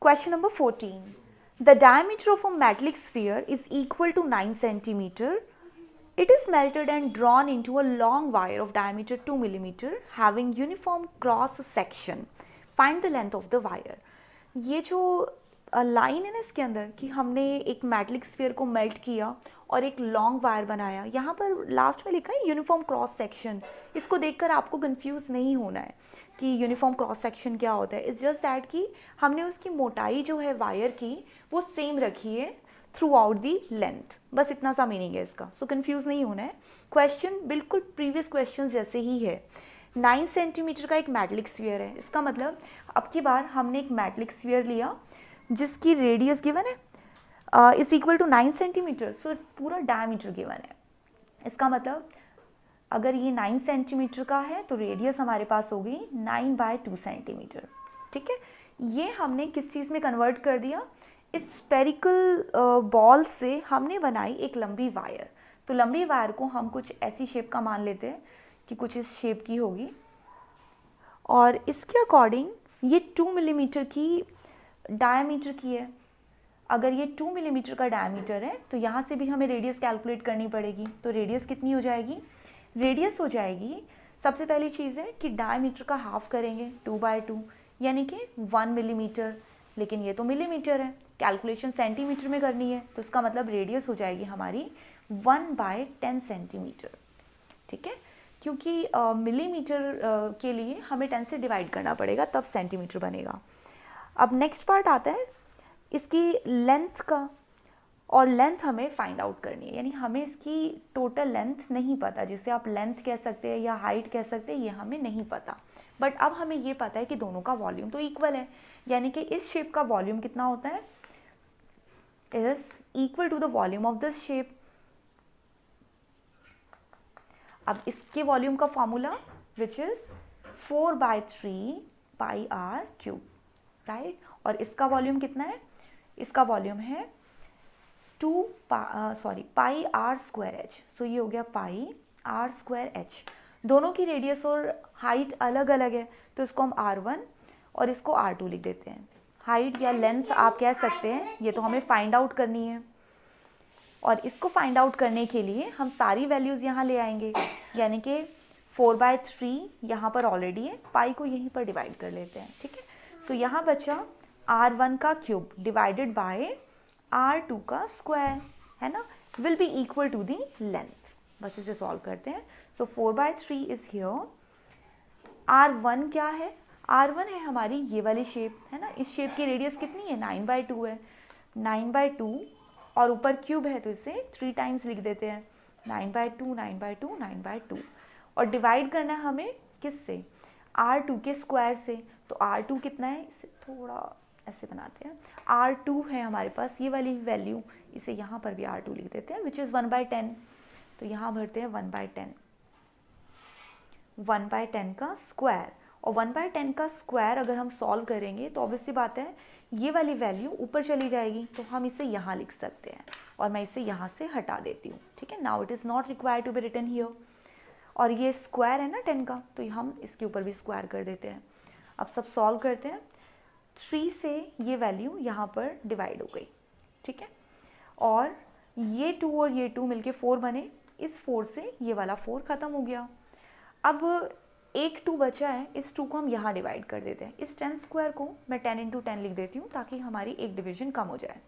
Question number 14. The diameter of a metallic sphere is equal to 9 centimeter. It is melted and drawn into a long wire of diameter 2 millimeter having uniform cross section. Find the length of the wire. ये जो line है ना इसके अंदर कि हमने एक metallic sphere को मेल्ट किया और एक लॉन्ग वायर बनाया, यहाँ पर लास्ट में लिखा है यूनिफॉर्म क्रॉस सेक्शन. इसको देखकर आपको कंफ्यूज नहीं होना है कि यूनिफॉर्म क्रॉस सेक्शन क्या होता है. इट्स जस्ट दैट कि हमने उसकी मोटाई जो है वायर की वो सेम रखी है थ्रू आउट दी लेंथ. बस इतना सा मीनिंग है इसका. सो कंफ्यूज नहीं होना है. क्वेश्चन बिल्कुल प्रीवियस क्वेश्चन जैसे ही है. 9 सेंटीमीटर का एक मेटलिक स्फीयर है. इसका मतलब अब की बार हमने एक मेटलिक स्फीयर लिया जिसकी रेडियस गिवन है इज इक्वल टू 9 सेंटीमीटर. सो पूरा डायमीटर गिवन है. इसका मतलब अगर ये 9 सेंटीमीटर का है तो रेडियस हमारे पास होगी 9/2 सेंटीमीटर. ठीक है. ये हमने किस चीज़ में कन्वर्ट कर दिया, इस स्पेरिकल बॉल से हमने बनाई एक लंबी वायर. तो लंबी वायर को हम कुछ ऐसी शेप का मान लेते हैं कि कुछ इस शेप की होगी और इसके अकॉर्डिंग ये 2 मिलीमीटर की डायमीटर की है. अगर ये 2 मिलीमीटर का डायमीटर है तो यहाँ से भी हमें रेडियस कैलकुलेट करनी पड़ेगी. तो रेडियस कितनी हो जाएगी, रेडियस हो जाएगी, सबसे पहली चीज़ है कि डायमीटर का हाफ करेंगे 2/2 यानी कि 1 मिलीमीटर. लेकिन ये तो मिलीमीटर है, कैलकुलेशन सेंटीमीटर में करनी है, तो इसका मतलब रेडियस हो जाएगी हमारी 1/10 सेंटीमीटर. ठीक है, क्योंकि मिलीमीटर के लिए हमें 10 से डिवाइड करना पड़ेगा तब सेंटीमीटर बनेगा. अब नेक्स्ट पार्ट आता है इसकी लेंथ का, और लेंथ हमें फाइंड आउट करनी है. यानी हमें इसकी टोटल लेंथ नहीं पता, जिसे आप लेंथ कह सकते हैं या हाइट कह सकते हैं, ये हमें नहीं पता. बट अब हमें ये पता है कि दोनों का वॉल्यूम तो इक्वल है. यानी कि इस शेप का वॉल्यूम कितना होता है, is equal to the volume of this shape. अब इसके वॉल्यूम का formula which is 4/3 pi r cube. Right. और इसका वॉल्यूम कितना है, इसका वॉल्यूम है pi r square h. So ये हो गया पाई आर स्क्वायर एच. दोनों की रेडियस और हाइट अलग अलग है तो इसको हम R1 और इसको R2 लिख देते हैं. हाइट या लेंथ आप कह सकते हैं, ये तो हमें फाइंड आउट करनी है. और इसको फाइंड आउट करने के लिए हम सारी वैल्यूज़ यहाँ ले आएंगे. यानी कि 4/3 यहाँ पर ऑलरेडी है, पाई को यहीं पर डिवाइड कर लेते हैं. ठीक है. सो यहाँ बचा R1 का क्यूब डिवाइडेड बाय R2 का स्क्वायर, है ना, will be equal to the length. बस इसे सॉल्व करते हैं. सो 4/3 इज हियर. R1 क्या है, R1 है हमारी ये वाली शेप, है ना. इस शेप की रेडियस कितनी है, 9/2 है. 9/2 और ऊपर क्यूब है तो इसे 3 टाइम्स लिख देते हैं. 9/2 9/2 9/2. और डिवाइड करना है हमें किससे, R2 के स्क्वायर से. तो R2 कितना है, इसे थोड़ा ऐसे बनाते हैं. R2 है हमारे पास ये वाली वैल्यू, इसे यहाँ पर भी R2 लिख देते हैं विच इज़ 1/10. तो यहाँ भरते हैं 1/10. 1/10 का स्क्वायर. और 1/10 का स्क्वायर अगर हम सॉल्व करेंगे तो ऑब्वियसली बात है ये वाली वैल्यू ऊपर चली जाएगी, तो हम इसे यहाँ लिख सकते हैं. और मैं इसे यहाँ से हटा देती हूँ. ठीक है. Now it is not required to be written here. और ये स्क्वायर है ना 10 का, तो हम इसके ऊपर भी स्क्वायर कर देते हैं. अब सब सॉल्व करते हैं. 3 से ये वैल्यू यहाँ पर डिवाइड हो गई. ठीक है. और ये 2 और ये 2 मिलके 4 बने. इस 4 से ये वाला 4 ख़त्म हो गया. अब एक 2 बचा है, इस 2 को हम यहाँ डिवाइड कर देते हैं. इस 10 स्क्वायर को मैं 10 × 10 लिख देती हूँ ताकि हमारी एक डिवीजन कम हो जाए.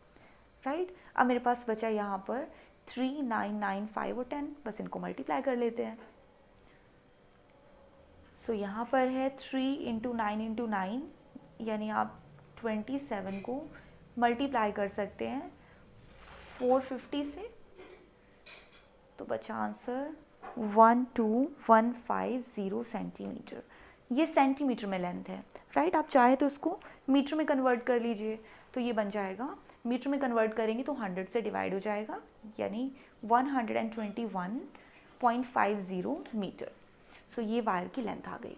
राइट. अब मेरे पास बचा यहाँ पर 3 9 9 5 और 10. बस इनको मल्टीप्लाई कर लेते हैं. सो यहाँ पर है 3 × 9 × 9 यानी आप 27 को मल्टीप्लाई कर सकते हैं 450 से. तो बचा आंसर 12150 सेंटीमीटर. ये सेंटीमीटर में लेंथ है. राइट. आप चाहे तो इसको मीटर में कन्वर्ट कर लीजिए, तो ये बन जाएगा, मीटर में कन्वर्ट करेंगे तो 100 से डिवाइड हो जाएगा, यानी 121.50 मीटर. सो ये वायर की लेंथ आ गई.